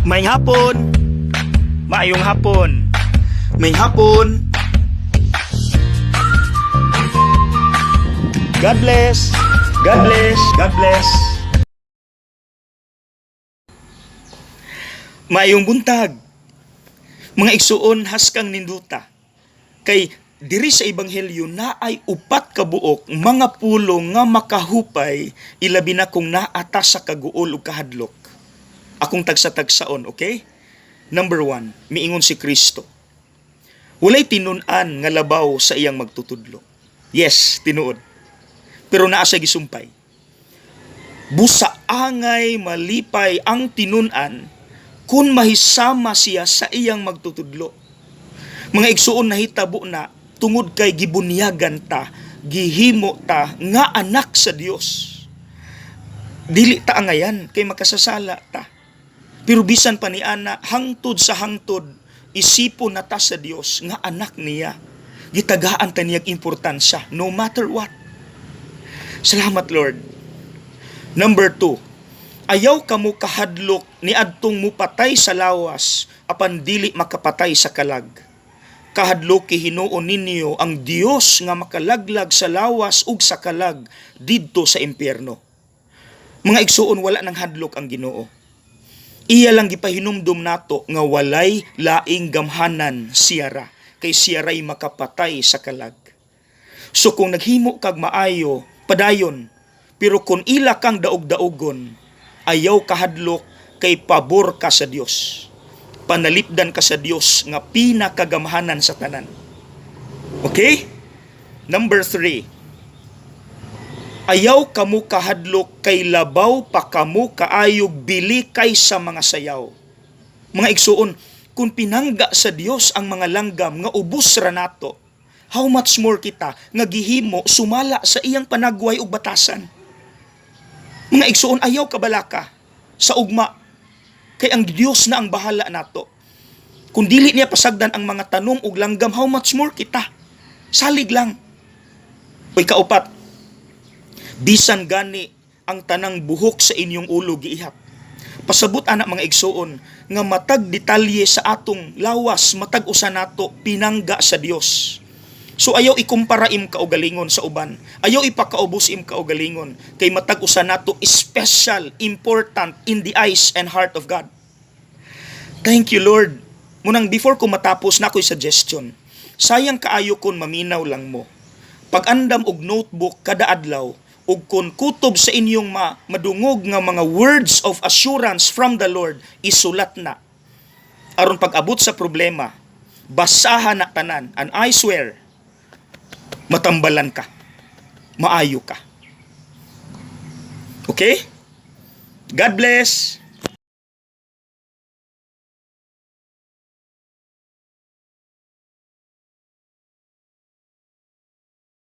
May hapon. Maayong hapon. May hapon. God bless. God bless. God bless. Maayong buntag. Mga igsuon haskang ninduta. Kay diri sa ebanghelyo na ay upat ka buok mga pulong nga makahupay ilabi na kung naata sa kaguol ug kahadlok. Akong tagsa-tagsaon, okay? Number 1, miingon si Kristo. Walay tinun-an nga labaw sa iyang magtutudlo. Yes, tinuod. Pero naa siya gisumpay. Busa angay malipay ang tinun-an kung mahisama siya sa iyang magtutudlo. Mga igsuon nahitabo na tungod kay gibunyagan ta, gihimo ta nga anak sa Dios. Dili ta angayan kay makasasala ta. Pero bisan pa ni ana, hangtod sa hangtod, isipon na ta sa Dios nga anak niya. Gitagaan ta niyang importansya, no matter what. Salamat, Lord. Number 2, ayaw kamo kahadlok ni adtong mupatay sa lawas, apan dili makapatay sa kalag. Kahadlok hinuon ninyo ang Dios nga makalaglag sa lawas ug sa kalag didto sa impyerno. Mga igsuon, wala nang hadlok ang Ginoo. Iya lang gipahinumdum nato nga walay laing gamhanan siyara, kay siyaray makapatay sa kalag. So kung naghimo kag maayo, padayon, pero kung ila kang daog-daogon, ayaw kahadlok kay pabor ka sa Dios. Panalipdan ka sa Dios nga pinakagamhanan sa tanan. Okay? Number 3, ayaw kamo kahadlok kay labaw pa kamo kaayog bili kay sa mga sayaw. Mga igsuon, kung pinangga sa Dios ang mga langgam nga ubos ra nato, how much more kita nga gihimo sumala sa iyang panagway ug batasan. Mga igsuon, ayaw kabalaka sa ugma kay ang Dios na ang bahala nato. Kung dili niya pasagdan ang mga tanom ug langgam, how much more kita? Salig lang. Uy, kaupat, bisan gani ang tanang buhok sa inyong ulo giihap. Pasabot anak mga igsuon nga matag detalye sa atong lawas, matag usa nato pinangga sa Dios. So ayaw ikumpara im kaugalingon sa uban. Ayaw ipakaubos im kaugalingon kay matag usa nato special, important in the eyes and heart of God. Thank you, Lord. Munang before ko matapos na ako'y suggestion. Sayang kaayo kon maminaw lang mo. Pag-andam og notebook kada adlaw, ug kun kutob sa inyong madungog nga mga words of assurance from the Lord, isulat na. Aron pag-abot sa problema, basahan na tanan, and I swear, matambalan ka. Maayo ka. Okay? God bless.